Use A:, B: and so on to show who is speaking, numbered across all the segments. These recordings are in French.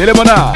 A: les Monards.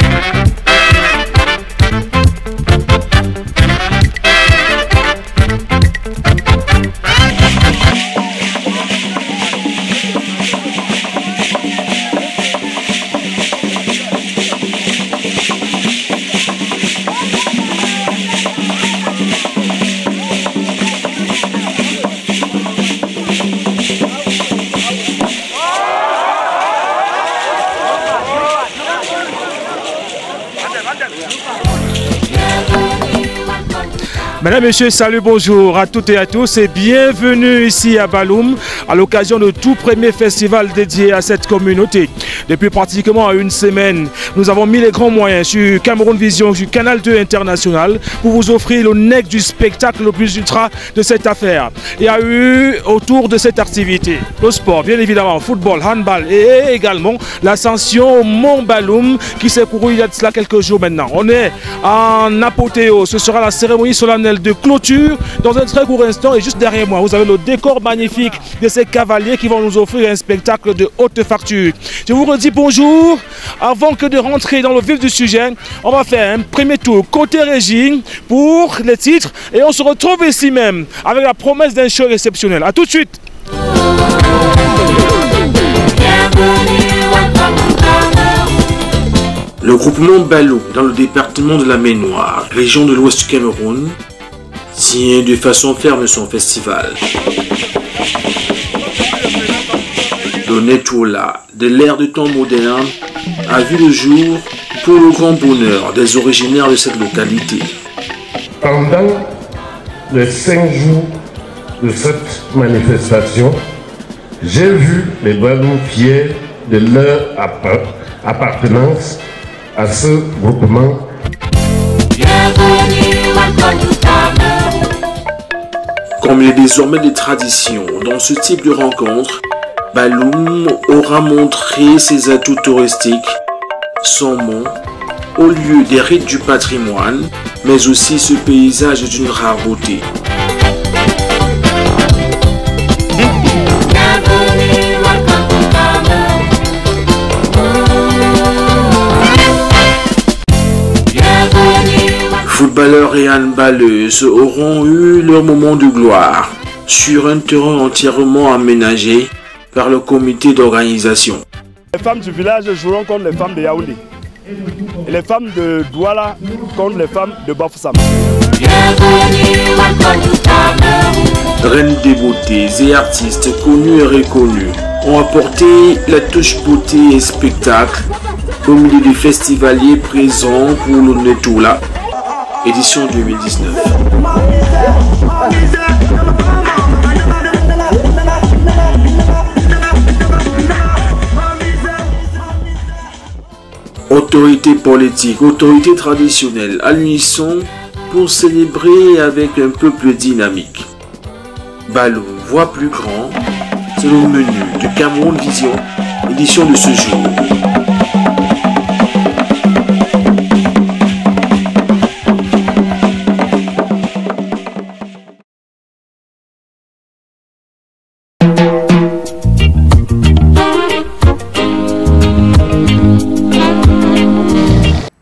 A: Mesdames, Messieurs, salut, bonjour à toutes et à tous et bienvenue ici à Balloum à l'occasion de tout premier festival dédié à cette communauté. Depuis pratiquement une semaine, nous avons mis les grands moyens sur Cameroun Vision, sur Canal 2 International pour vous offrir le nec du spectacle le plus ultra de cette affaire. Il y a eu autour de cette activité le sport, bien évidemment, football, handball et également l'ascension au Mont Balloum qui s'est couru il y a de cela quelques jours maintenant. On est en apothéose, ce sera la cérémonie solennelle de clôture dans un très court instant et juste derrière moi vous avez le décor magnifique de ces cavaliers qui vont nous offrir un spectacle de haute facture. Je vous redis bonjour. Avant que de rentrer dans le vif du sujet, on va faire un premier tour côté régie pour les titres et on se retrouve ici même avec la promesse d'un show exceptionnel. A tout de suite.
B: Le groupement Balloum dans le département de la Maine-Noire, région de l'ouest du Cameroun, tient de façon ferme son festival. Le Netoula de l'ère de temps moderne a vu le jour pour le grand bonheur des originaires de cette localité.
C: Pendant les 5 jours de cette manifestation, j'ai vu les Balloum fiers de leur appartenance à ce groupement.
B: Comme il est désormais des traditions dans ce type de rencontre, Balloum aura montré ses atouts touristiques, son mont, au lieu des rites du patrimoine, mais aussi ce paysage d'une rare beauté. Footballeurs et handballeuses auront eu leur moment de gloire sur un terrain entièrement aménagé par le comité d'organisation.
D: Les femmes du village joueront contre les femmes de Yaoundé et les femmes de Douala contre les femmes de Bafoussam.
B: Reines des beautés et artistes connus et reconnus ont apporté la touche beauté et spectacle au milieu des festivaliers présents pour le Netoula. Édition 2019. Autorité politique, autorité traditionnelle, à l'unisson pour célébrer avec un peuple dynamique. Balloum voit plus grand, c'est le menu de Cameroun Vision, édition de ce jour.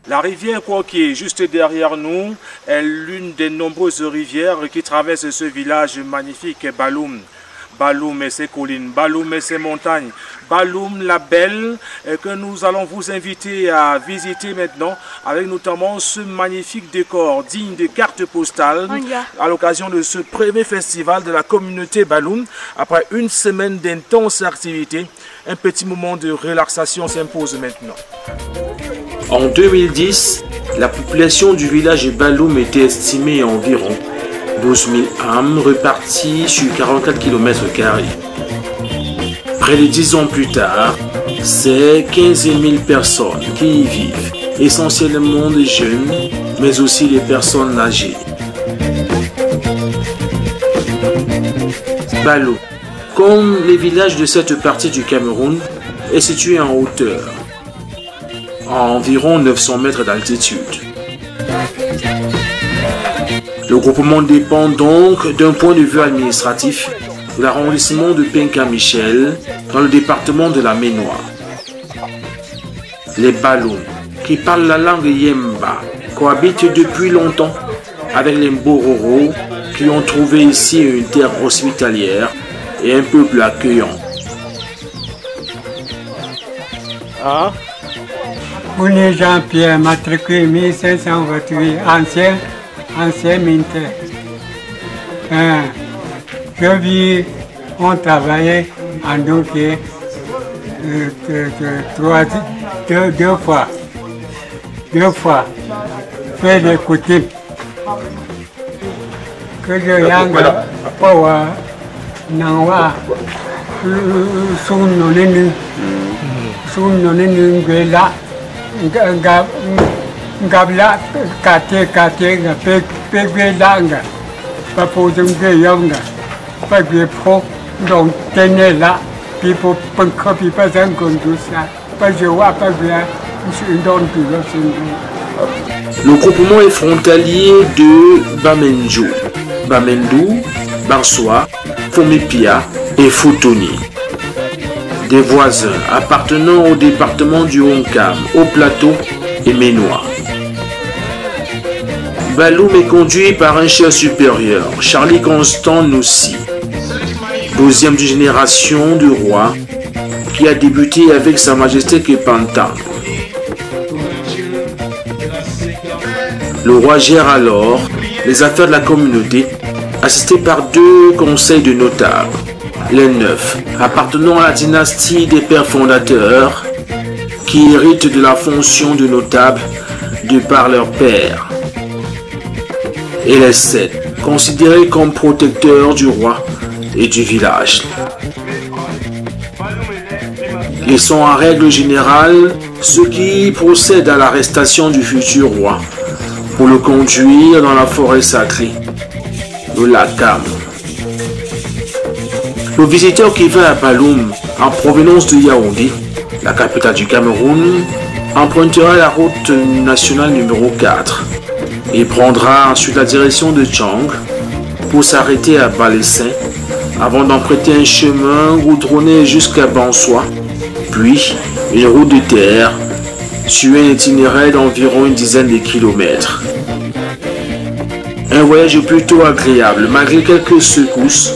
A: La rivière Kouaké, juste derrière nous, est l'une des nombreuses rivières qui traversent ce village magnifique Balloum. Balloum et ses collines, Balloum et ses montagnes, Balloum la belle que nous allons vous inviter à visiter maintenant avec notamment ce magnifique décor digne de cartes postales à l'occasion de ce premier festival de la communauté Balloum. Après une semaine d'intenses activités, un petit moment de relaxation s'impose maintenant.
B: En 2010, la population du village Balloum était estimée à environ 12 000 âmes reparties sur 44 km². Près de 10 ans plus tard, c'est 15 000 personnes qui y vivent, essentiellement des jeunes, mais aussi des personnes âgées. Balloum, comme les villages de cette partie du Cameroun, est situé en hauteur, à environ 900 mètres d'altitude. Le groupement dépend donc d'un point de vue administratif de l'arrondissement de Penka-Michel dans le département de la Maine-Noire. Les Balloum qui parlent la langue Yemba, cohabitent depuis longtemps avec les Mbororo qui ont trouvé ici une terre hospitalière et un peuple accueillant.
E: Bouni Jean-Pierre, matricule 1528, ancien militaire. Je vis, on travaillait en dossier deux fois, fait des coutumes. Que je yang pour Nawa, son nonenu là, gabla, kate, langa, pas pour un young, pas de pro, donc tenez là, puis pour pas copie pas un conduit ça, pas je vois pas bien, je donne tout le.
B: Le groupement est frontalier de Bamendjou, Bamendou, Bansoa, Fomipia et Futuni. Des voisins appartenant au département du Honkam, au plateau et Ménois. Baloum est conduit par un chef supérieur, Charlie Constant Noussi, 12e génération du roi, qui a débuté avec Sa Majesté Kepantang. Le roi gère alors les affaires de la communauté, assisté par 2 conseils de notables, les 9 appartenant à la dynastie des pères fondateurs, qui héritent de la fonction de notable de par leur père, et les 7 considérés comme protecteurs du roi et du village. Ils sont en règle générale ceux qui procèdent à l'arrestation du futur roi pour le conduire dans la forêt sacrée, le Lakam. Le visiteur qui va à Baloum en provenance de Yaoundé, la capitale du Cameroun, empruntera la route nationale numéro 4 et prendra ensuite la direction de Tchang pour s'arrêter à Balessin avant d'emprunter un chemin goudronné jusqu'à Bansoa, puis une route de terre sur un itinéraire d'environ une dizaine de kilomètres. Un voyage plutôt agréable malgré quelques secousses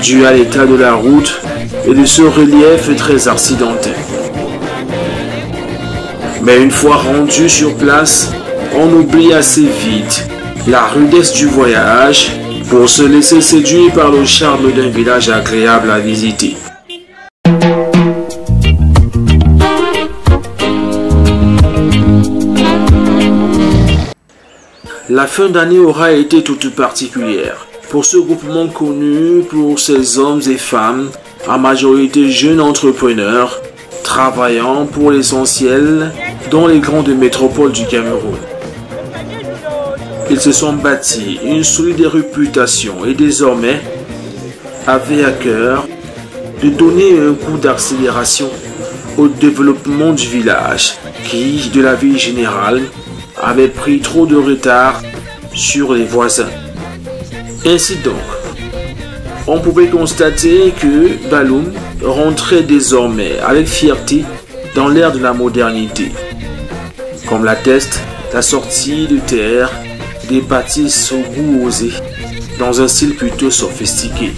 B: dues à l'état de la route et de ce relief très accidenté. Mais une fois rendu sur place, on oublie assez vite la rudesse du voyage pour se laisser séduire par le charme d'un village agréable à visiter. La fin d'année aura été toute particulière pour ce groupement connu pour ses hommes et femmes, en majorité jeunes entrepreneurs, travaillant pour l'essentiel dans les grandes métropoles du Cameroun. Ils se sont bâtis une solide réputation et désormais avaient à cœur de donner un coup d'accélération au développement du village qui, de la vie générale, avait pris trop de retard sur les voisins. Ainsi donc, on pouvait constater que Baloum rentrait désormais avec fierté dans l'ère de la modernité, comme l'atteste la sortie de terre des bâtisses au goût osé, dans un style plutôt sophistiqué.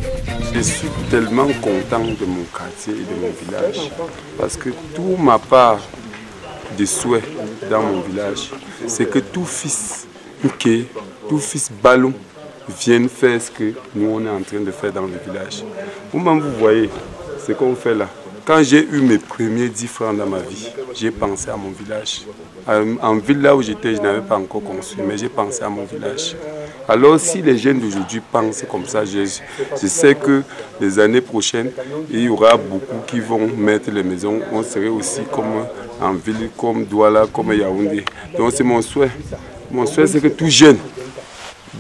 F: Je suis tellement content de mon quartier et de mon village parce que tout ma part de souhait dans mon village, c'est que tout fils Baloum vienne faire ce que nous on est en train de faire dans le village. Vous-même vous voyez ce qu'on fait là. Quand j'ai eu mes premiers 10 francs dans ma vie, j'ai pensé à mon village. En ville là où j'étais, je n'avais pas encore construit, mais j'ai pensé à mon village. Alors si les jeunes d'aujourd'hui pensent comme ça, je sais que les années prochaines, il y aura beaucoup qui vont mettre les maisons. On serait aussi comme en ville, comme Douala, comme Yaoundé. Donc c'est mon souhait. Mon souhait, c'est que tout jeune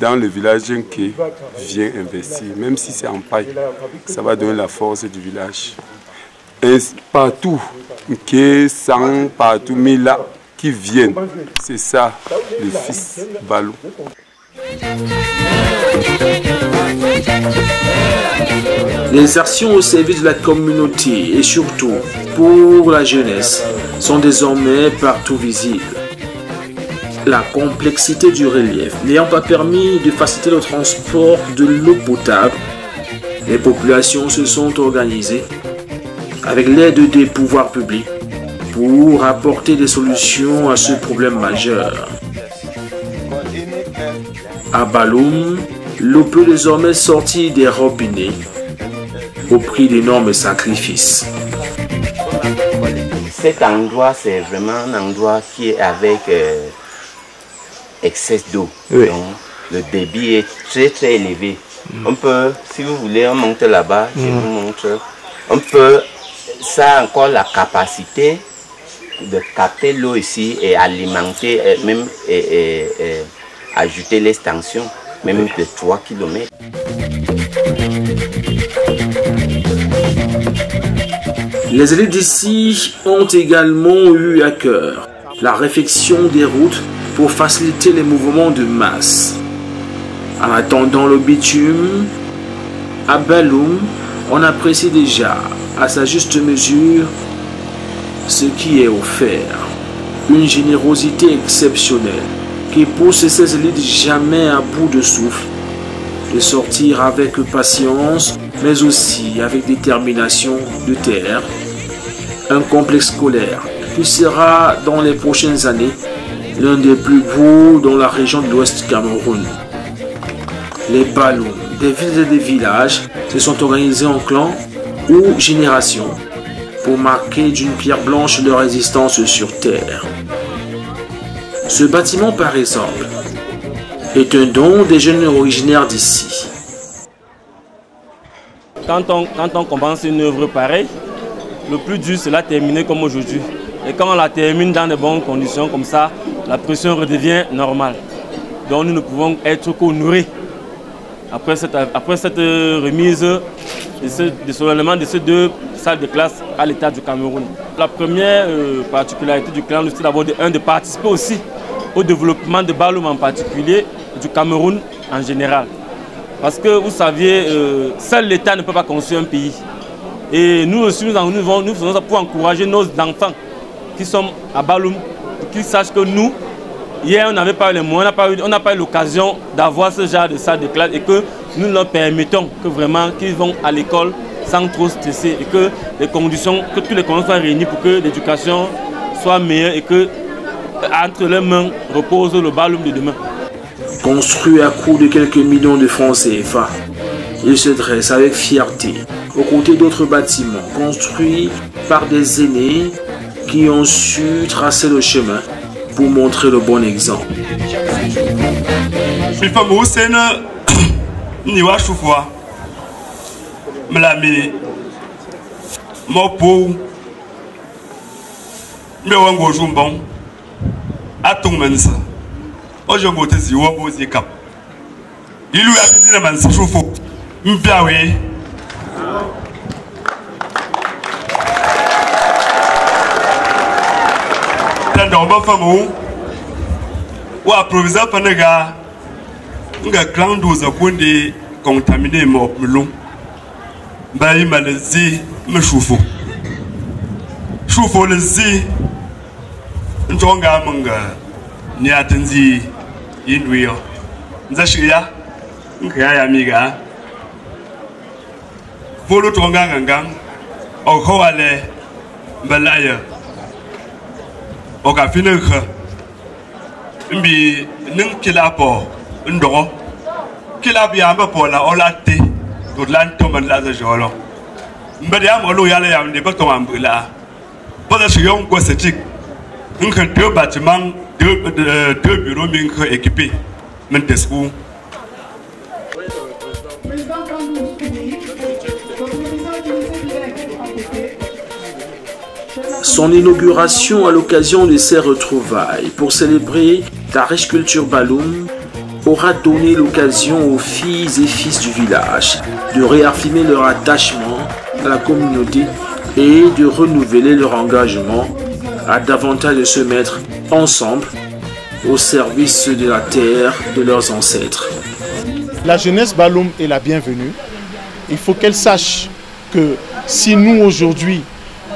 F: dans le village qui vient investir, même si c'est en paille, ça va donner la force du village. Et partout, qui sont partout, mais là, qui viennent, c'est ça, le fils Baloum.
B: Les actions au service de la communauté et surtout pour la jeunesse sont désormais partout visibles. La complexité du relief n'ayant pas permis de faciliter le transport de l'eau potable, les populations se sont organisées avec l'aide des pouvoirs publics pour apporter des solutions à ce problème majeur. À Baloum, l'eau peut désormais sortir des robinets au prix d'énormes sacrifices.
G: Cet endroit, c'est vraiment un endroit qui est avec excès d'eau. Oui. Donc, le débit est très élevé. On peut, si vous voulez, on monte là-bas, je vous montre. On peut, ça a encore la capacité de capter l'eau ici et alimenter, même ajouter l'extension, même de 3 km.
B: Les élites d'ici ont également eu à cœur la réfection des routes pour faciliter les mouvements de masse. En attendant le bitume, à Baloum, on apprécie déjà à sa juste mesure ce qui est offert. Une générosité exceptionnelle qui pousse ces élites jamais à bout de souffle de sortir avec patience, mais aussi avec détermination de terre un complexe scolaire qui sera dans les prochaines années l'un des plus beaux dans la région de l'Ouest Cameroun. Les Baloum des villes et des villages se sont organisés en clans ou générations pour marquer d'une pierre blanche leur existence sur terre. Ce bâtiment, par exemple, est un don des jeunes originaires d'ici.
H: Quand on commence une œuvre pareille, le plus dur c'est la terminer comme aujourd'hui. Et quand on la termine dans de bonnes conditions comme ça, la pression redevient normale. Donc nous ne pouvons être qu'honorés après cette remise de solennellement de ces 2 salles de classe à l'État du Cameroun. La première particularité du clan, c'est d'abord de participer aussi au développement de Baloum en particulier, du Cameroun en général. Parce que vous saviez, seul l'État ne peut pas construire un pays. Et nous aussi, nous faisons ça pour encourager nos enfants qui sont à Baloum, pour qu'ils sachent que nous, hier, on n'avait pas eu les moyens, on n'a pas eu l'occasion d'avoir ce genre de salle de classe et que nous leur permettons que vraiment qu'ils vont à l'école sans trop stresser et que toutes les conditions soient réunies pour que l'éducation soit meilleure et que entre leurs mains repose le Baloum de demain.
B: Construit à coût de quelques millions de francs CFA, il se dresse avec fierté aux côtés d'autres bâtiments construits par des aînés qui ont su tracer le chemin pour montrer le bon exemple.
F: Wa proviseur panega nga clando za konde contaminé mo mlum bayi malazi me chufo le zi ntonga manga ni atenzi yinduyo nzashiya nkaya ya miga volo tonga nganga okowale balaya okafineka mbi ning kilapo ndogo kilabi amba pola olate to lanto man la jolo mbade am olo yala yam ne ba to ambula pada shiyon ko setik nkan 2 bâtiments 2 bureaux min équipés men tesku.
B: Son inauguration à l'occasion de ces retrouvailles pour célébrer la riche culture Baloum aura donné l'occasion aux filles et fils du village de réaffirmer leur attachement à la communauté et de renouveler leur engagement à davantage de se mettre ensemble au service de la terre de leurs ancêtres.
I: La jeunesse Baloum est la bienvenue. Il faut qu'elle sache que si nous aujourd'hui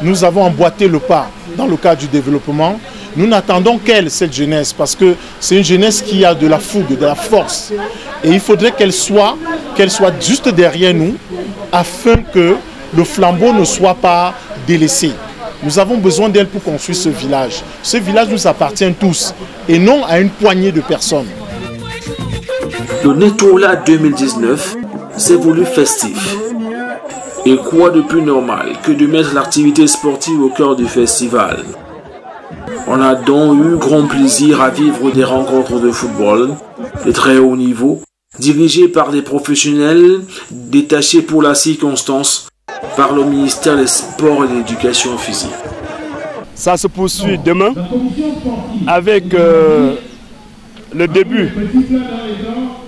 I: nous avons emboîté le pas dans le cadre du développement, Nous n'attendons qu'elle, cette jeunesse, parce que c'est une jeunesse qui a de la fougue, de la force. Et il faudrait qu'elle soit juste derrière nous, afin que le flambeau ne soit pas délaissé. Nous avons besoin d'elle pour construire ce village. Ce village nous appartient tous, et non à une poignée de personnes.
B: Le Netola 2019 s'est voulu festif. Et quoi de plus normal que de mettre l'activité sportive au cœur du festival? On a donc eu grand plaisir à vivre des rencontres de football de très haut niveau, dirigées par des professionnels détachés pour la circonstance par le ministère des Sports et de l'Éducation physique.
D: Ça se poursuit demain avec le début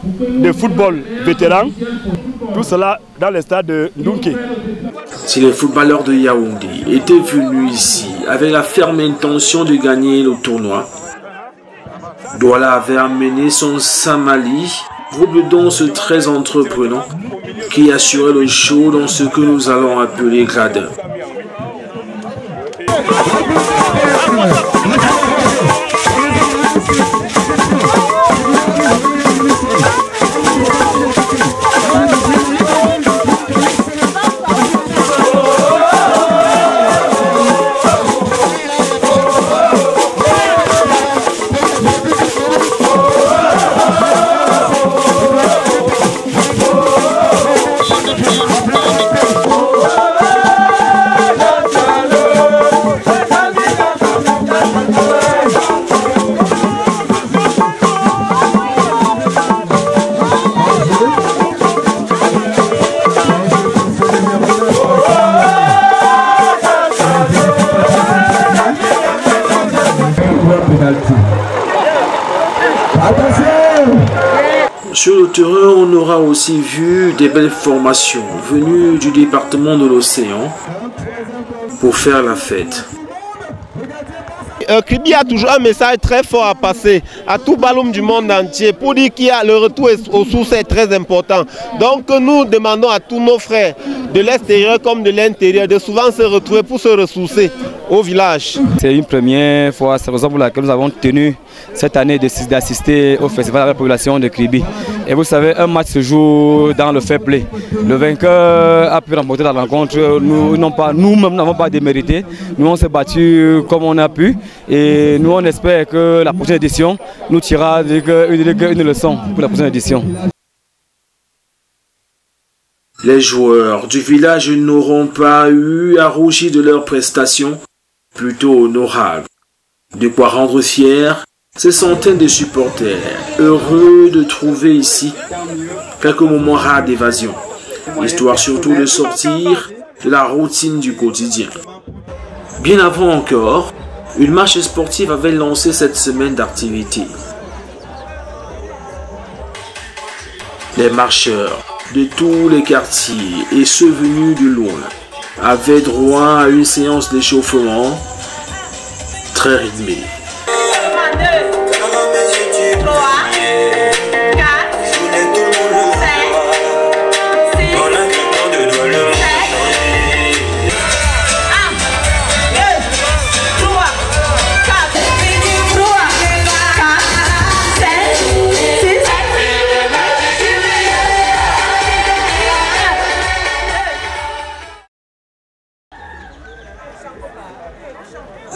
D: de football vétéran, tout cela dans le stade de Ndunké.
B: Si les footballeurs de Yaoundé étaient venus ici avec la ferme intention de gagner le tournoi, Douala avait amené son Samali, groupe de danse très entreprenant, qui assurait le show dans ce que nous allons appeler gradin. Sur le terrain, on aura aussi vu des belles formations venues du département de l'Océan pour faire la fête.
J: Kribi a toujours un message très fort à passer à tout Baloum du monde entier pour dire qu'il y a le retour aux sources est très important. Donc nous demandons à tous nos frères de l'extérieur comme de l'intérieur de souvent se retrouver pour se ressourcer au village.
K: C'est une première fois, c'est la raison pour laquelle nous avons tenu cette année d'assister au festival avec la population de Kribi. Et vous savez, un match se joue dans le fair play. Le vainqueur a pu remporter la rencontre. Nous-mêmes n'avons pas démérité. Nous, on s'est battus comme on a pu. Et nous, on espère que la prochaine édition nous tirera une leçon pour la prochaine édition.
B: Les joueurs du village n'auront pas eu à rougir de leurs prestations, plutôt honorables. De quoi rendre fiers ces centaines de supporters, heureux de trouver ici quelques moments rares d'évasion, histoire surtout de sortir de la routine du quotidien. Bien avant encore, une marche sportive avait lancé cette semaine d'activité. Les marcheurs de tous les quartiers et ceux venus de loin avaient droit à une séance d'échauffement très rythmée.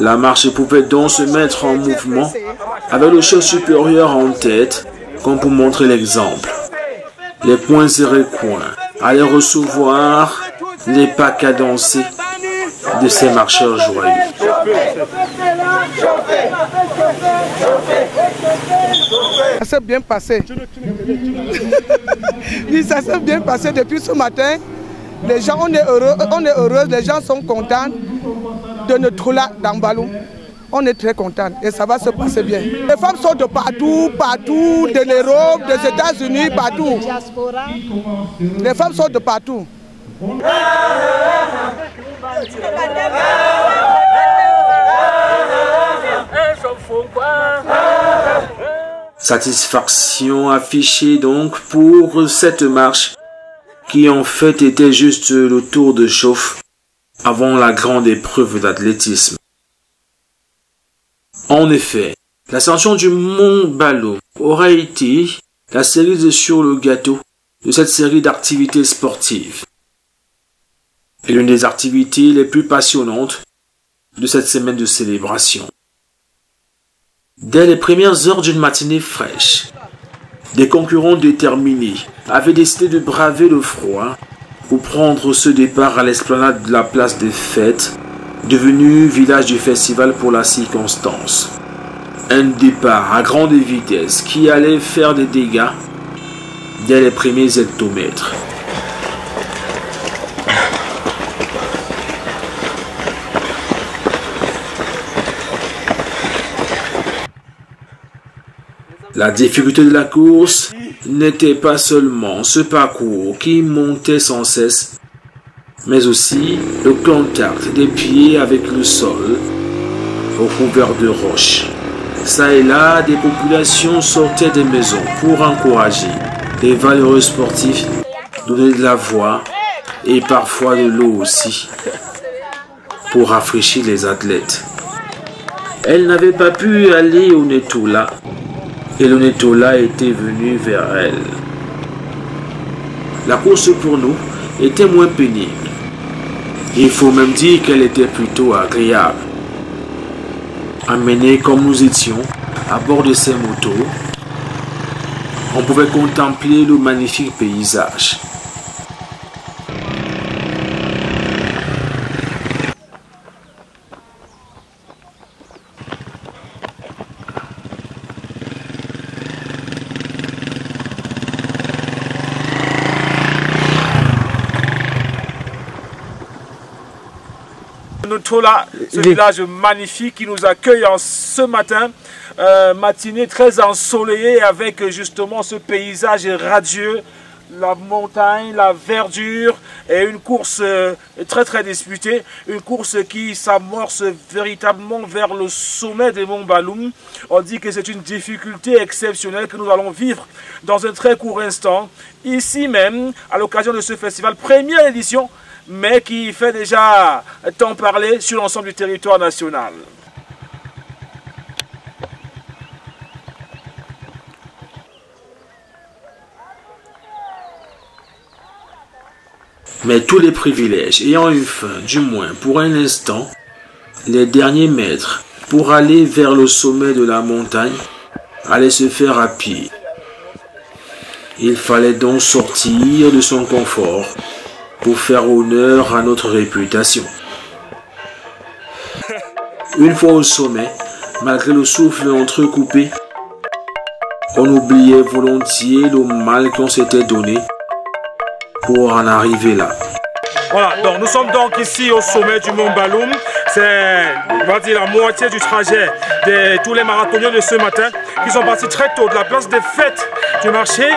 B: La marche pouvait donc se mettre en mouvement avec le chef supérieur en tête, comme pour montrer l'exemple. Les poings et les coins allaient recevoir les pas cadencés de ces marcheurs joyeux.
L: Ça s'est bien passé. Oui, ça s'est bien passé depuis ce matin. Les gens, on est heureux, les gens sont contents de notre là dans Baloum. On est très contents et ça va se passer bien. Les femmes sont de partout, de l'Europe, des États-Unis, partout. Les femmes sont de partout.
B: Satisfaction affichée donc pour cette marche qui en fait était juste le tour de chauffe avant la grande épreuve d'athlétisme. En effet, l'ascension du mont Baloum aura été la cerise sur le gâteau de cette série d'activités sportives. Et l'une des activités les plus passionnantes de cette semaine de célébration. Dès les premières heures d'une matinée fraîche, des concurrents déterminés avaient décidé de braver le froid pour prendre ce départ à l'esplanade de la place des fêtes, devenue village du festival pour la circonstance. Un départ à grande vitesse qui allait faire des dégâts dès les premiers hectomètres. La difficulté de la course n'était pas seulement ce parcours qui montait sans cesse, mais aussi le contact des pieds avec le sol, recouvert de roches. Ça et là, des populations sortaient des maisons pour encourager les valeureux sportifs, donner de la voix et parfois de l'eau aussi, pour rafraîchir les athlètes. Elle n'avait pas pu aller au Netola, et le Netola était venu vers elle. La course pour nous était moins pénible. Il faut même dire qu'elle était plutôt agréable. Emmenés comme nous étions à bord de ces motos, on pouvait contempler le magnifique paysage.
A: Netola, ce village magnifique qui nous accueille en ce matin, matinée très ensoleillée avec justement ce paysage radieux, la montagne, la verdure et une course très disputée, une course qui s'amorce véritablement vers le sommet des monts Baloum. On dit que c'est une difficulté exceptionnelle que nous allons vivre dans un très court instant, ici même, à l'occasion de ce festival, première édition, mais qui fait déjà tant parler sur l'ensemble du territoire national.
B: Mais tous les privilèges ayant eu fin, du moins pour un instant, les derniers mètres pour aller vers le sommet de la montagne allaient se faire à pied. Il fallait donc sortir de son confort pour faire honneur à notre réputation. Une fois au sommet, malgré le souffle entrecoupé, on oubliait volontiers le mal qu'on s'était donné pour en arriver là.
A: Voilà, donc nous sommes donc ici au sommet du mont Baloum. C'est, on va dire, la moitié du trajet de tous les marathoniens de ce matin qui sont partis très tôt de la place des fêtes du marché,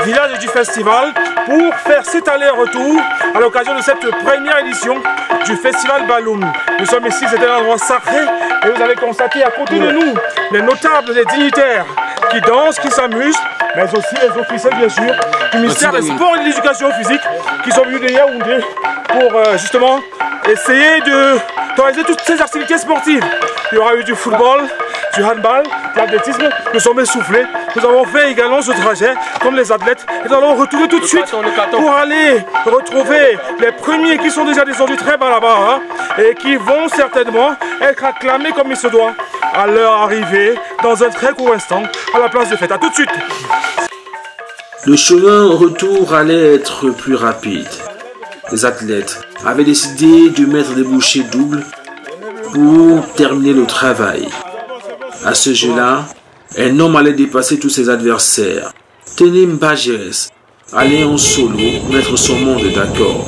A: village du festival, pour faire cet aller-retour à l'occasion de cette première édition du festival Baloum. Nous sommes ici, c'est un endroit sacré et vous avez constaté à côté de nous les notables et dignitaires qui dansent, qui s'amusent, mais aussi les officiels bien sûr du ministère des Sports et de l'Éducation physique qui sont venus de Yaoundé pour justement essayer d'organiser toutes ces activités sportives. Il y aura eu du football, du handball, de l'athlétisme. Nous sommes essoufflés. Nous avons fait également ce trajet comme les athlètes. Et nous allons retourner tout de suite pour aller retrouver les premiers qui sont déjà descendus très bas là-bas hein, et qui vont certainement être acclamés comme il se doit à leur arrivée dans un très court instant à la place de fête. A tout de suite.
B: Le chemin retour allait être plus rapide. Les athlètes avaient décidé de mettre des bouchées doubles pour terminer le travail. À ce jeu-là, un homme allait dépasser tous ses adversaires. Tenim Bajeres allait en solo mettre son monde d'accord.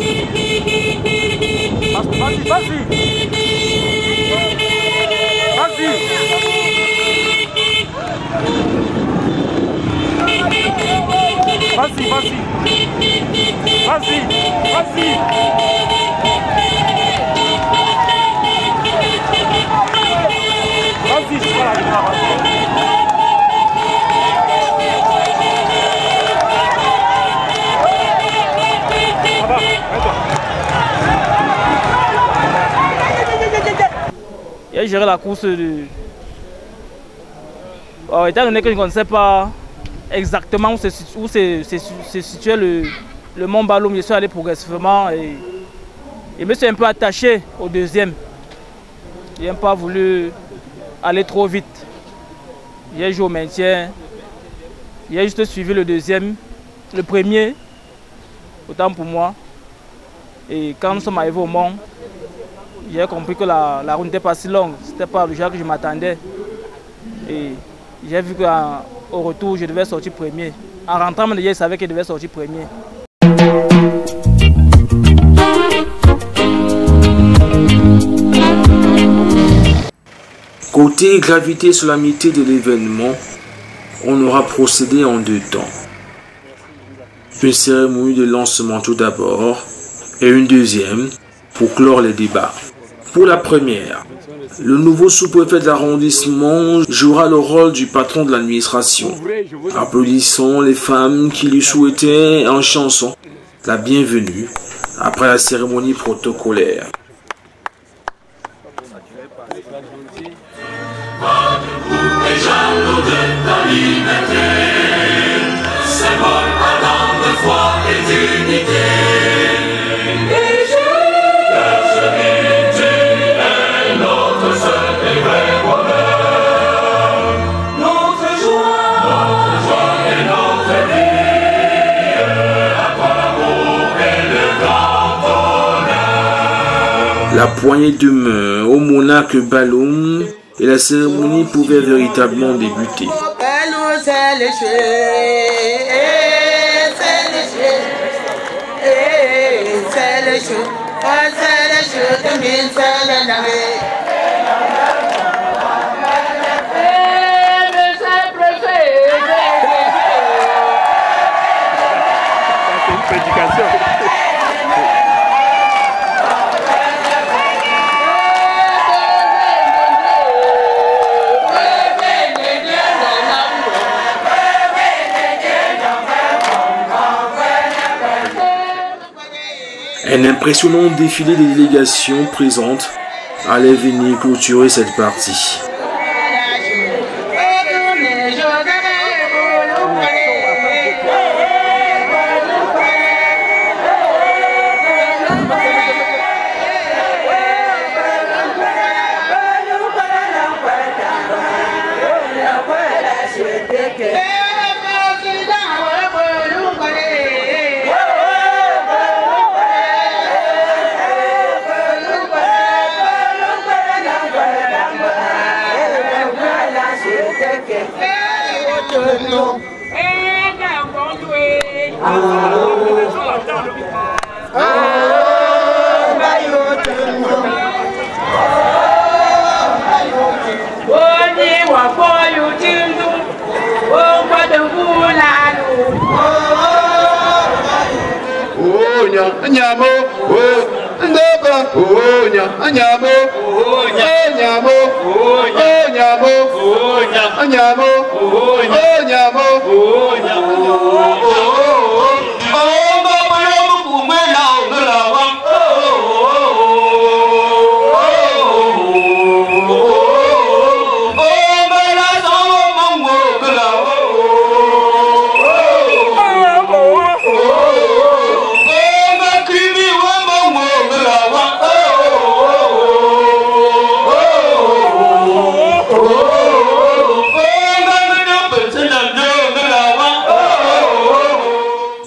H: Il a géré la course
M: Étant donné que je ne connaissais pas exactement où se situait le mont Baloum, je suis allé progressivement et je me suis un peu attaché au deuxième. Je n'ai pas voulu aller trop vite. J'ai joué au maintien. J'ai juste suivi le deuxième, le premier, autant pour moi. Et quand nous sommes arrivés au mont, j'ai compris que la route n'était pas si longue. Ce n'était pas le genre que je m'attendais. Et j'ai vu qu'au retour, je devais sortir premier. En rentrant, je savais que je devais sortir premier.
B: Côté gravité et solennité de l'événement, on aura procédé en 2 temps. Une cérémonie de lancement tout d'abord et une deuxième pour clore les débats. Pour la première, le nouveau sous-préfet de l'arrondissement jouera le rôle du patron de l'administration. Applaudissons les femmes qui lui souhaitaient en chanson la bienvenue après la cérémonie protocolaire. La poignée de main au monarque Baloum et la cérémonie pouvait véritablement débuter. Un impressionnant défilé des délégations présentes allait venir clôturer cette partie.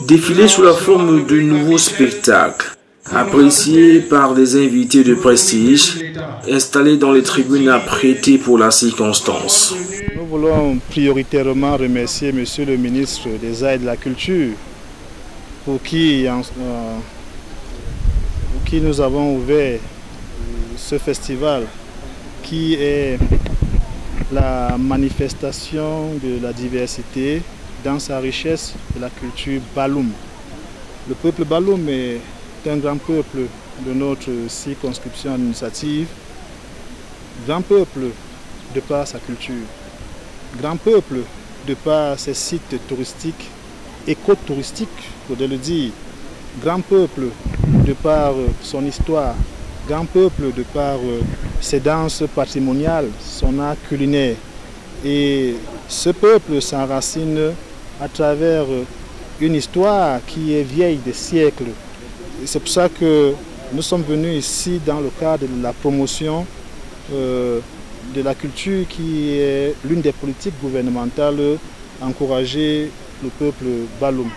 B: Défilé sous la forme de nouveaux spectacles, appréciés par des invités de prestige, installés dans les tribunes apprêtées pour la circonstance.
N: Nous voulons prioritairement remercier Monsieur le ministre des Arts et de la Culture, pour qui nous avons ouvert ce festival, qui est la manifestation de la diversité dans sa richesse de la culture Baloum. Le peuple Baloum est un grand peuple de notre circonscription administrative, grand peuple de par sa culture, grand peuple de par ses sites touristiques, éco-touristiques, il faudrait le dire, grand peuple de par son histoire, grand peuple de par ses danses patrimoniales, son art culinaire. Et Ce peuple s'enracine à travers une histoire qui est vieille des siècles. C'est pour ça que nous sommes venus ici dans le cadre de la promotion de la culture qui est l'une des politiques gouvernementales, encourager le peuple Baloum.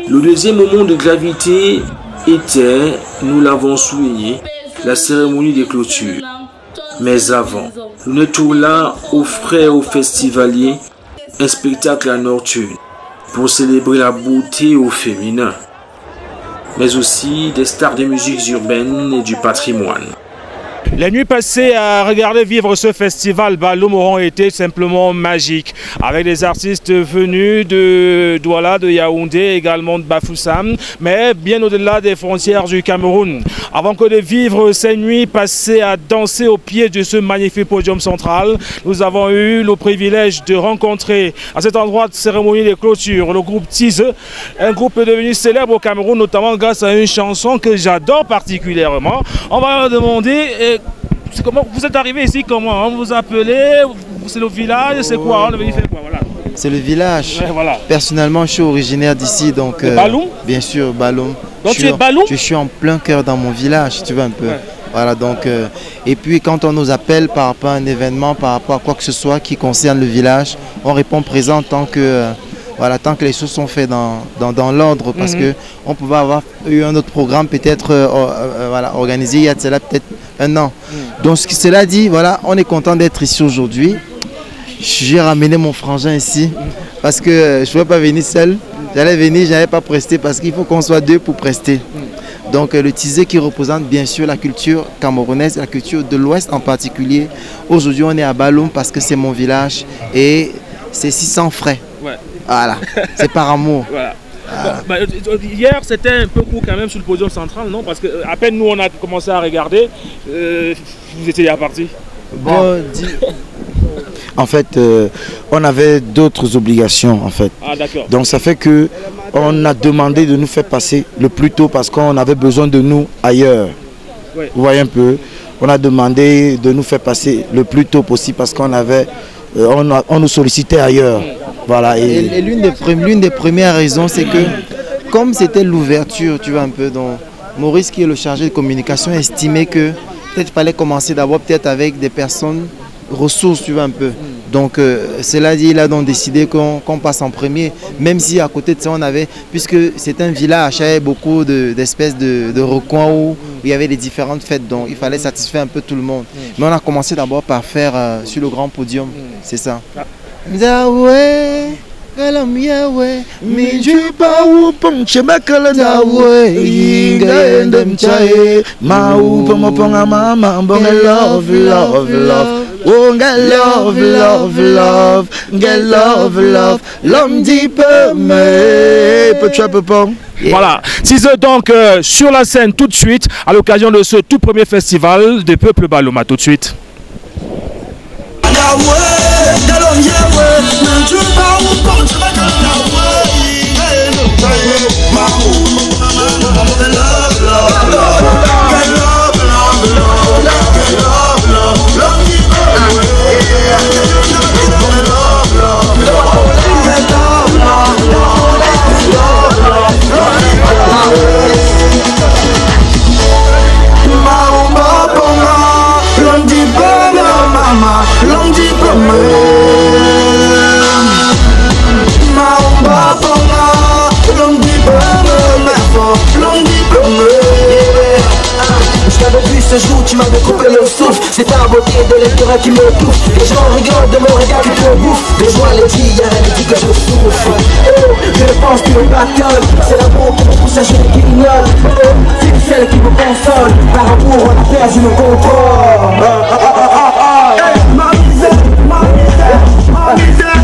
B: Le deuxième moment de gravité était, nous l'avons souligné, la cérémonie des clôtures. Mais avant, Lunetoula offrait aux festivaliers un spectacle à nocturne pour célébrer la beauté au féminin, mais aussi des stars de musiques urbaines et du patrimoine.
A: Les nuits passées à regarder vivre ce festival Baloum auront été simplement magiques, avec des artistes venus de Douala, de Yaoundé, également de Bafoussam, mais bien au-delà des frontières du Cameroun. Avant que de vivre ces nuits passées à danser au pied de ce magnifique podium central, nous avons eu le privilège de rencontrer à cet endroit de cérémonie de clôture le groupe Tize, un groupe devenu célèbre au Cameroun, notamment grâce à une chanson que j'adore particulièrement. On va leur demander comment vous êtes arrivé ici, comment on vous appelez, c'est le village, c'est quoi, on est venu faire quoi, voilà.
O: C'est le village.
A: Ouais, voilà.
O: Personnellement, je suis originaire d'ici, donc.
A: Baloum?
O: Bien sûr, Baloum.
A: Donc tu es Baloum?
O: Je suis en plein cœur dans mon village, tu vois un peu. Ouais. Voilà, donc. Et puis quand on nous appelle par rapport à un événement, par rapport à quoi que ce soit qui concerne le village, on répond présent tant que. Voilà, tant que les choses sont faites dans l'ordre, parce que on pouvait avoir eu un autre programme peut-être voilà, organisé il y a cela peut-être un an. Donc cela dit, voilà, on est content d'être ici aujourd'hui. J'ai ramené mon frangin ici parce que je ne pouvais pas venir seul. J'allais venir, je n'allais pas prester parce qu'il faut qu'on soit deux pour prester. Donc le Tize qui représente bien sûr la culture camerounaise, la culture de l'Ouest en particulier. Aujourd'hui on est à Baloum parce que c'est mon village et c'est 600 frais. Ouais. Voilà, c'est par amour. Voilà.
A: Bah, hier c'était un peu court quand même sur le podium central, non? Parce que à peine nous on a commencé à regarder, vous étiez déjà parti.
O: Bon, en fait, on avait d'autres obligations en fait.
A: Ah, d'accord.
O: Donc ça fait que on a demandé de nous faire passer le plus tôt parce qu'on avait besoin de nous ailleurs. Ouais. Vous voyez un peu, on a demandé de nous faire passer le plus tôt possible parce qu'on avait, on nous sollicitait ailleurs. Voilà, et l'une des premières raisons, c'est que comme c'était l'ouverture, tu vois un peu, donc Maurice qui est le chargé de communication estimait que peut-être il fallait commencer d'abord peut-être avec des personnes ressources, tu vois un peu. Donc cela dit, il a donc décidé qu'on passe en premier, même si à côté de ça on avait, puisque c'est un village, il y avait beaucoup d'espèces de recoins où il y avait les différentes fêtes, donc il fallait satisfaire un peu tout le monde. Mais on a commencé d'abord par faire sur le grand podium, c'est ça. Zawe, galam yawe, mijuba upong chebakala zawe, inga endem chae, ma upong oponga mama, bonga love, love, love, oh nga love, love, love, nga love, love, l'homme dit peu, mais peu chape pong.
A: Voilà, Tize donc sur la scène tout de suite à l'occasion de ce tout premier festival des peuples Baloum. Tout de suite.
P: Ce jour tu m'avais coupé le souffle, c'est ta beauté de l'éclairage qui me touche. Les gens rigolent de mon regard qui te bouffe. Les joies, les filles, elle dit que je souffre. Oh, je pense que le battle, c'est l'amour qui me pousse à jeter qui ignore. Oh, c'est celle qui me console. Par amour, on a perdu le contrôle. Ma misère, ma misère, ma misère.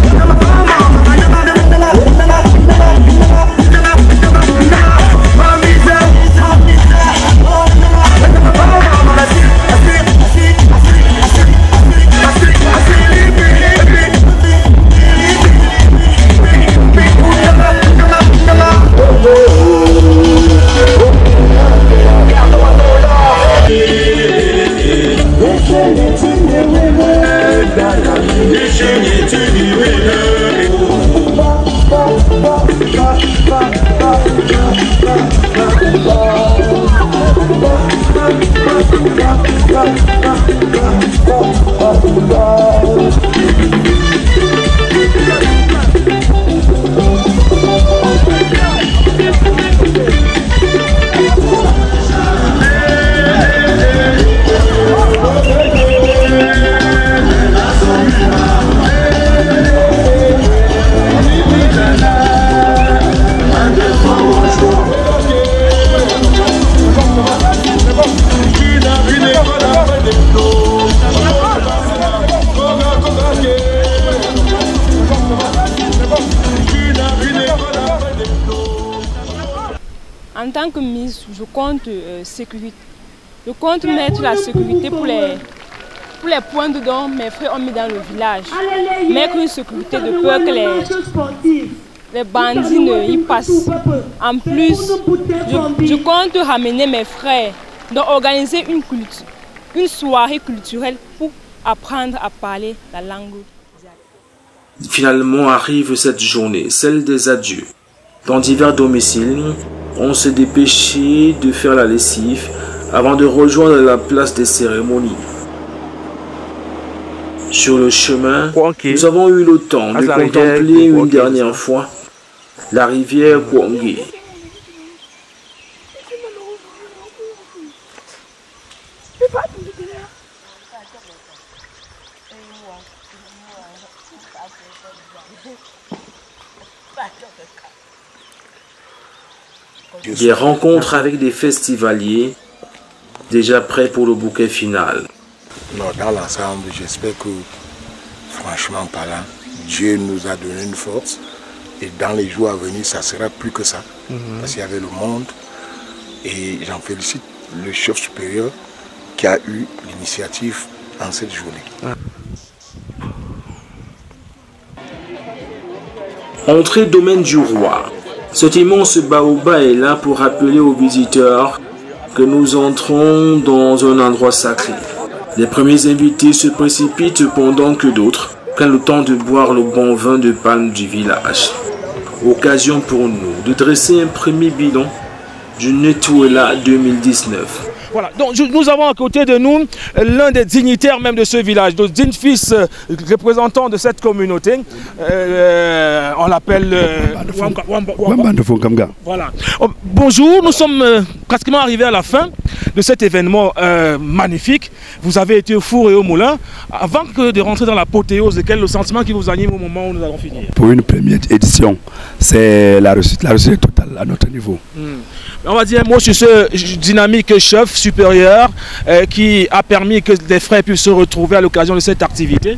Q: tant que ministre, je compte sécurité. Je compte mettre la sécurité pour les points de dont mes frères ont mis dans le village. Mettre une sécurité de peur que les bandits ne y passent. En plus, je compte ramener mes frères, donc organiser une soirée culturelle pour apprendre à parler la langue.
B: Finalement arrive cette journée, celle des adieux. Dans divers domiciles, on s'est dépêché de faire la lessive avant de rejoindre la place des cérémonies. Sur le chemin, nous avons eu le temps de contempler une dernière fois la rivière Kwangé. Des rencontres avec des festivaliers déjà prêts pour le bouquet final.
R: Non, dans l'ensemble, j'espère que, franchement parlant, Dieu nous a donné une force et dans les jours à venir, ça sera plus que ça. Parce qu'il y avait le monde et j'en félicite le chef supérieur qui a eu l'initiative en cette journée.
B: Entrée domaine du roi. Cet immense baobab est là pour rappeler aux visiteurs que nous entrons dans un endroit sacré. Les premiers invités se précipitent pendant que d'autres prennent le temps de boire le bon vin de palme du village. Occasion pour nous de dresser un premier bilan du Netouela 2019.
A: Voilà, donc nous avons à côté de nous l'un des dignitaires même de ce village, le digne fils représentant de cette communauté. On l'appelle
S: Wamba.
A: Voilà. Bonjour, nous sommes pratiquement arrivés à la fin de cet événement magnifique. Vous avez été au four et au moulin. Avant de rentrer dans l'apothéose, quel est le sentiment qui vous anime au moment où nous allons finir?
S: Pour une première édition, c'est la réussite totale à notre niveau.
A: On va dire un mot sur ce dynamique chef supérieur qui a permis que les frères puissent se retrouver à l'occasion de cette activité.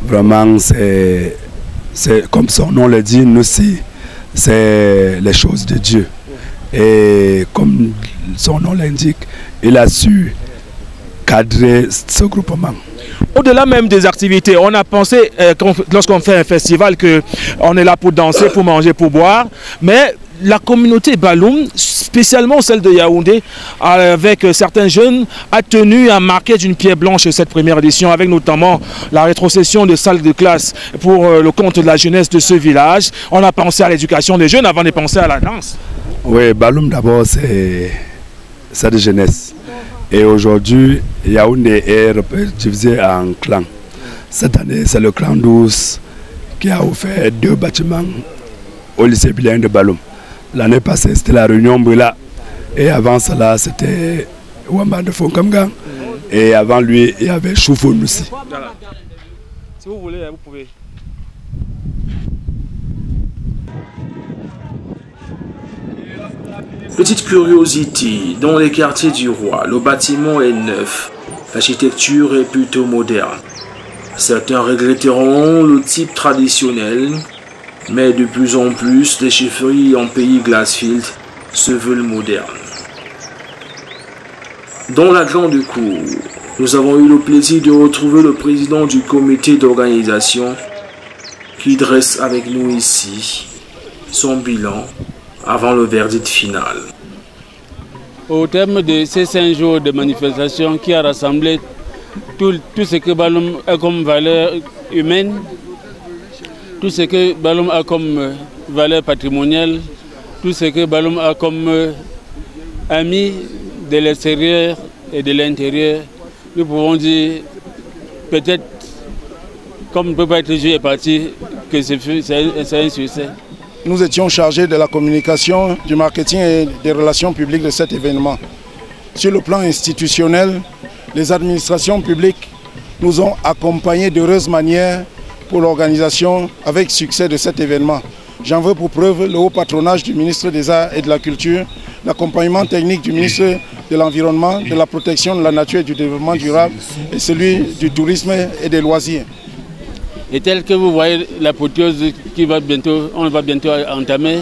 S: Vraiment, c'est comme son nom le dit, nous c'est les choses de Dieu. Et comme son nom l'indique, il a su cadrer ce groupement.
A: Au-delà même des activités, on a pensé, lorsqu'on fait un festival, qu'on est là pour danser, pour manger, pour boire, mais la communauté Baloum, spécialement celle de Yaoundé, avec certains jeunes, a tenu à marquer d'une pierre blanche cette première édition, avec notamment la rétrocession de salles de classe pour le compte de la jeunesse de ce village. On a pensé à l'éducation des jeunes avant de penser à la danse.
S: Oui, Baloum d'abord, c'est de jeunesse. Et aujourd'hui, Yaoundé est divisé en clans. Cette année, c'est le clan 12 qui a offert 2 bâtiments au lycée bilingue de Baloum. L'année passée, c'était la réunion Brila. Et avant cela, c'était Wamba de Fonkamga. Et avant lui, il y avait Choufoun aussi.
A: Si vous voulez, vous pouvez.
B: Petite curiosité, dans les quartiers du roi, le bâtiment est neuf. L'architecture est plutôt moderne. Certains regretteront le type traditionnel, mais de plus en plus, les chefferies en pays Glassfield se veulent modernes. Dans la grande cour, nous avons eu le plaisir de retrouver le président du comité d'organisation qui dresse avec nous ici son bilan avant le verdict final.
T: Au terme de ces 5 jours de manifestation qui a rassemblé tout ce que Baloum a comme valeur humaine, tout ce que Baloum a comme valeur patrimoniale, tout ce que Baloum a comme amis de l'extérieur et de l'intérieur, nous pouvons dire, peut-être, comme ne peut pas être joué et parti, que c'est un succès.
U: Nous étions chargés de la communication, du marketing et des relations publiques de cet événement. Sur le plan institutionnel, les administrations publiques nous ont accompagnés d'heureuse manière pour l'organisation avec succès de cet événement. J'en veux pour preuve le haut patronage du ministre des Arts et de la Culture, l'accompagnement technique du ministre de l'Environnement, de la Protection de la Nature et du Développement durable et celui du Tourisme et des Loisirs.
T: Et tel que vous voyez l'apothéose on va bientôt entamer,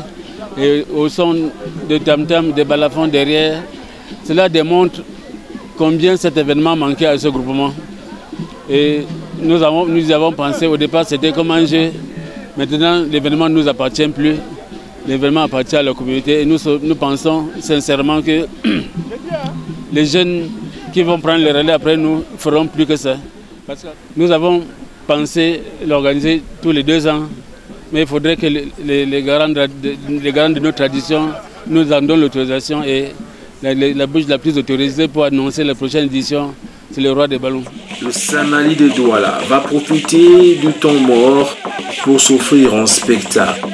T: et au son de tam-tam, de balafons derrière. Cela démontre combien cet événement manquait à ce groupement. Et nous avons pensé, au départ c'était comme un jeu. Maintenant l'événement ne nous appartient plus. L'événement appartient à la communauté et nous pensons sincèrement que les jeunes qui vont prendre le relais après nous feront plus que ça. Parce que nous avons pensé l'organiser tous les 2 ans, mais il faudrait que les garants de nos traditions nous en donnent l'autorisation et la bouche la plus autorisée pour annoncer la prochaine édition, c'est le roi des ballons.
B: Le Samali de Douala va profiter du temps mort pour s'offrir en spectacle.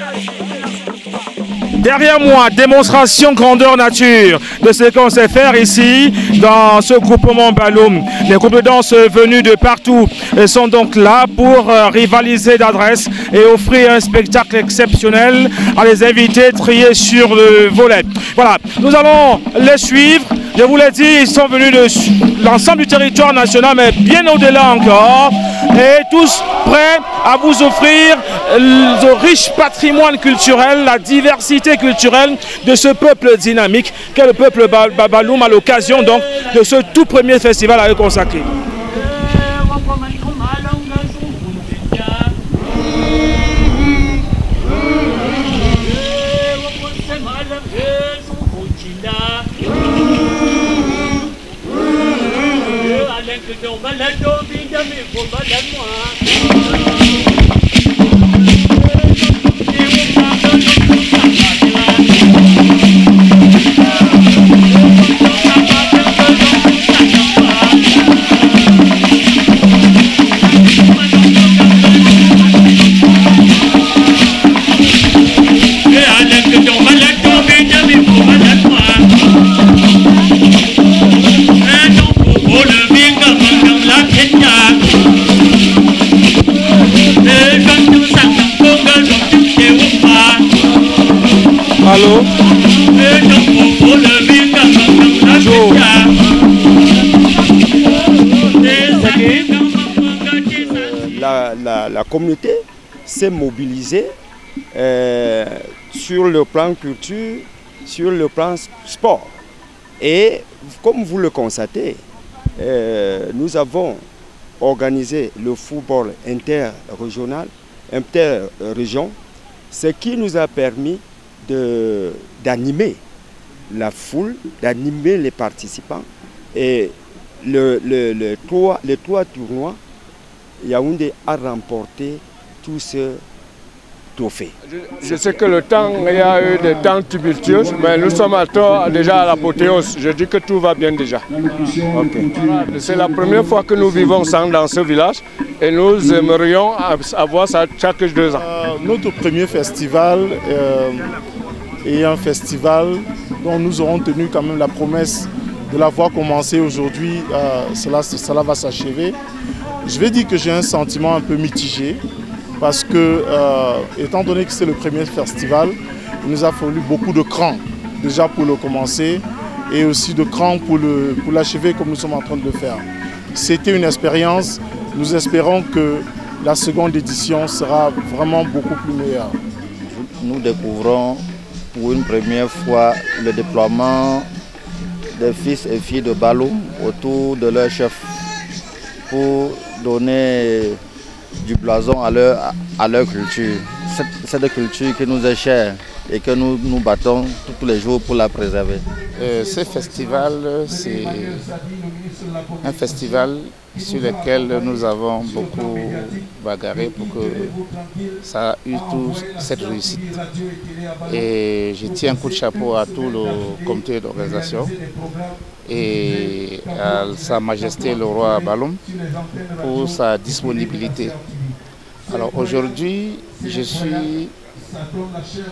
A: Derrière moi, démonstration grandeur nature de ce qu'on sait faire ici dans ce groupement Baloum. Les groupes de danse venus de partout sont donc là pour rivaliser d'adresse et offrir un spectacle exceptionnel à les invités triés sur le volet. Voilà, nous allons les suivre. Je vous l'ai dit, ils sont venus de l'ensemble du territoire national, mais bien au-delà encore. Et tous prêts à vous offrir le riche patrimoine culturel, la diversité culturelle de ce peuple dynamique qu'est le peuple Baloum à l'occasion donc de ce tout premier festival à eux consacré. Allô?
C: La communauté s'est mobilisée sur le plan culture, sur le plan sport. Et comme vous le constatez, nous avons organisé le football interrégional, interrégion, ce qui nous a permis d'animer la foule, d'animer les participants. Et les trois tournois, Yaoundé a remporté tous ce trophée.
V: Je sais que le temps, il y a eu des temps tumultueux, mais nous sommes déjà à l'apothéose. Je dis que tout va bien déjà. Okay. C'est la première fois que nous vivons ensemble dans ce village et nous aimerions avoir ça chaque 2 ans.
I: Notre premier festival est un festival dont nous aurons tenu quand même la promesse de l'avoir commencé aujourd'hui. Cela va s'achever. Je vais dire que j'ai un sentiment un peu mitigé parce que, étant donné que c'est le premier festival, il nous a fallu beaucoup de cran déjà pour le commencer et aussi de cran pour l'achever comme nous sommes en train de le faire. C'était une expérience. Nous espérons que la seconde édition sera vraiment beaucoup plus meilleure.
W: Nous découvrons pour une première fois le déploiement des fils et filles de Baloum autour de leur chef pour donner du blason à leur culture. Cette culture qui nous est chère et que nous nous battons tous les jours pour la préserver.
X: Ce festival, c'est un festival sur lequel nous avons beaucoup bagarré pour que ça ait toute cette réussite. Et je tiens un coup de chapeau à tout le comité d'organisation et à Sa Majesté le Roi Baloum pour sa disponibilité. Alors aujourd'hui,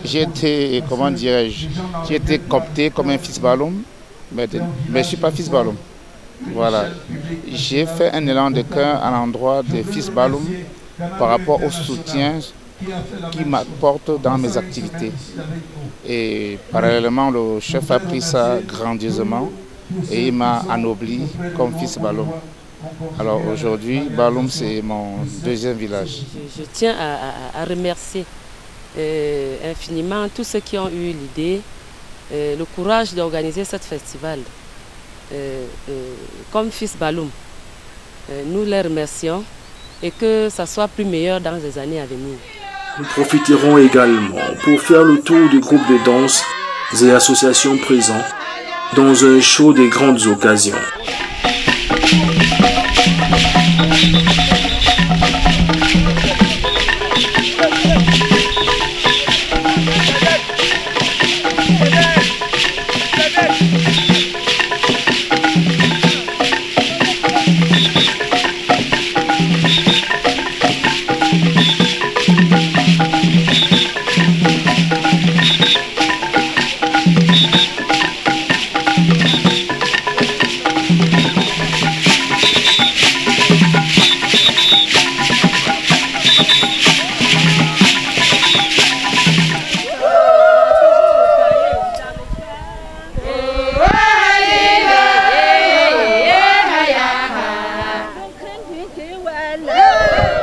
X: j'ai été, comment dirais-je, j'ai été coopté comme un fils Baloum, mais je ne suis pas fils Baloum. Voilà. J'ai fait un élan de cœur à l'endroit des fils Baloum par rapport au soutien qu'ils m'apportent dans mes activités. Et parallèlement, le chef a pris ça grandiosement et il m'a anobli comme fils Baloum. Alors aujourd'hui, Baloum, c'est mon deuxième village.
Y: Je tiens à remercier
D: infiniment tous ceux qui ont eu l'idée, le courage d'organiser ce festival. Comme Fils Balloum, nous les remercions et que ça soit plus meilleur dans les années à venir.
B: Nous profiterons également pour faire le tour du groupe de danse et associations présents dans un show des grandes occasions.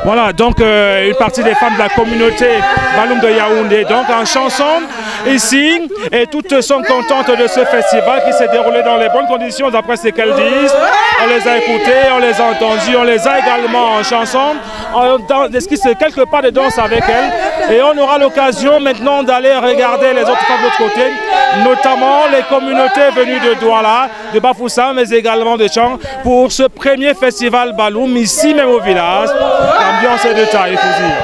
A: Voilà, donc une partie des femmes de la communauté Balloum de Yaoundé, donc en chanson ici, et toutes sont contentes de ce festival qui s'est déroulé dans les bonnes conditions d'après ce qu'elles disent. On les a écoutées, on les a entendues, on les a également en chanson, on esquisse quelques pas de danse avec elles, et on aura l'occasion maintenant d'aller regarder les autres femmes de l'autre côté, notamment les communautés venues de Douala, de Bafoussam, mais également de Tchang, pour ce premier festival Balloum, ici même au village. L'ambiance est de taille, il faut dire.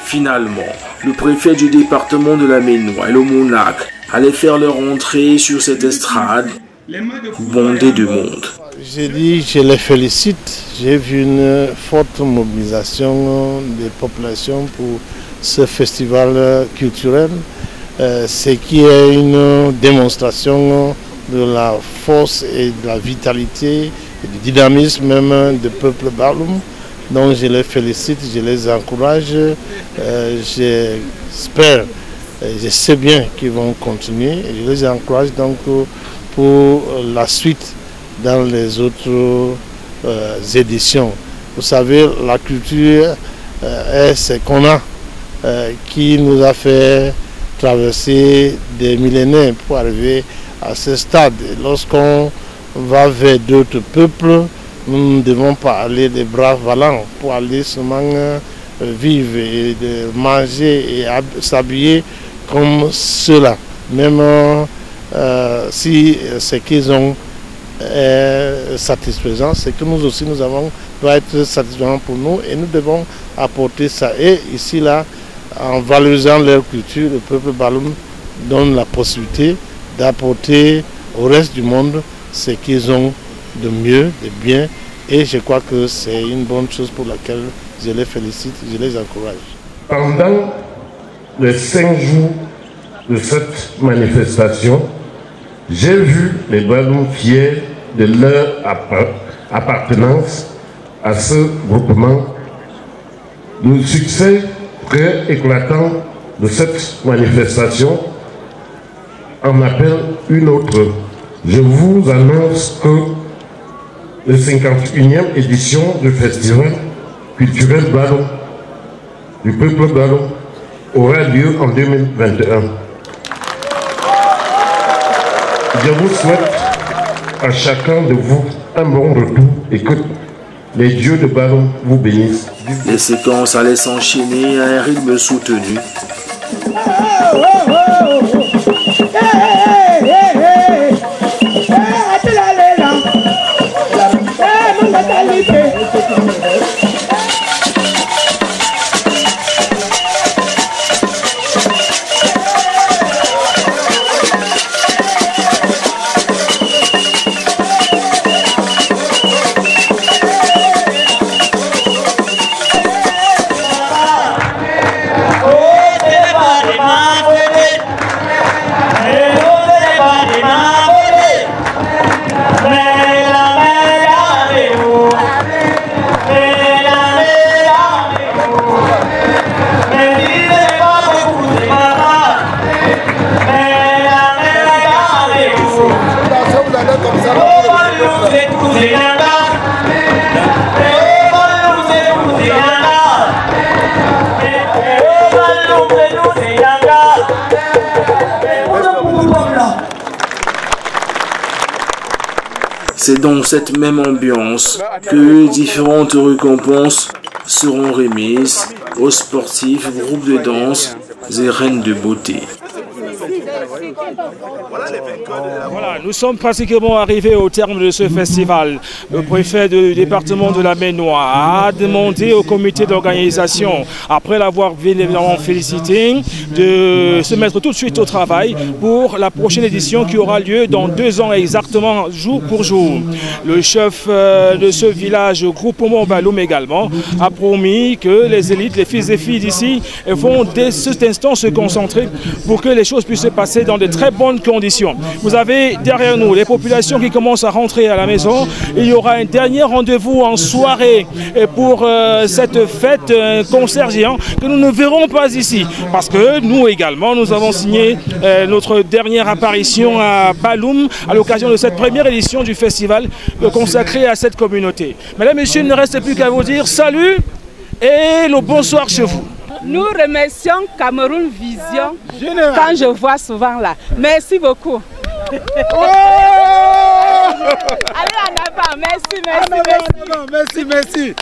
B: Finalement, le préfet du département de la Ménois et le monarque allaient faire leur entrée sur cette estrade bondée de monde.
E: J'ai dit, je les félicite. J'ai vu une forte mobilisation des populations pour ce festival culturel, ce qui est une démonstration de la force et de la vitalité et du dynamisme même du peuple Balloum. Donc je les félicite, je les encourage, j'espère, je sais bien qu'ils vont continuer et je les encourage donc pour la suite dans les autres éditions. Vous savez, la culture est ce qu'on a, qui nous a fait traverser des millénaires pour arriver à ce stade. Lorsqu'on va vers d'autres peuples, nous ne devons pas aller des bras vallants pour aller seulement vivre et de manger et s'habiller comme ceux-là. Même si ce qu'ils ont est satisfaisant, c'est que nous aussi doit être satisfaisant pour nous et nous devons apporter ça. Et ici, là, en valorisant leur culture, le peuple Baloum donne la possibilité d'apporter au reste du monde ce qu'ils ont de mieux, de bien. Et je crois que c'est une bonne chose pour laquelle je les félicite, je les encourage.
F: Pendant les 5 jours de cette manifestation, j'ai vu les Baloum fiers de leur appartenance à ce groupement. Le succès très éclatant de cette manifestation en appelle une autre. Je vous annonce que la 51e édition du Festival culturel Baloum, du peuple Baloum, aura lieu en 2021. Je vous souhaite à chacun de vous un bon retour et que les dieux de Baloum vous bénissent.
B: Les séquences allaient s'enchaîner à un rythme soutenu. C'est dans cette même ambiance que différentes récompenses seront remises aux sportifs, groupes de danse et reines de beauté.
A: Voilà, nous sommes pratiquement arrivés au terme de ce festival. Le préfet du département de la Maine-Noire a demandé au comité d'organisation, après l'avoir bien évidemment félicité, de se mettre tout de suite au travail pour la prochaine édition qui aura lieu dans 2 ans exactement, jour pour jour. Le chef de ce village, groupement Baloum également, a promis que les élites, les fils et filles d'ici vont dès cet instant se concentrer pour que les choses puissent se passer dans de très bonnes conditions. Vous avez derrière nous les populations qui commencent à rentrer à la maison. Il y aura un dernier rendez-vous en soirée pour cette fête, un concert géant que nous ne verrons pas ici. Parce que nous également, nous avons signé notre dernière apparition à Baloum à l'occasion de cette première édition du festival consacré à cette communauté. Mesdames et messieurs, il ne reste plus qu'à vous dire salut et le bonsoir chez vous.
G: Nous remercions Cameroun Vision quand je vois souvent là. Merci beaucoup. Allez en avant, merci.
J: Merci.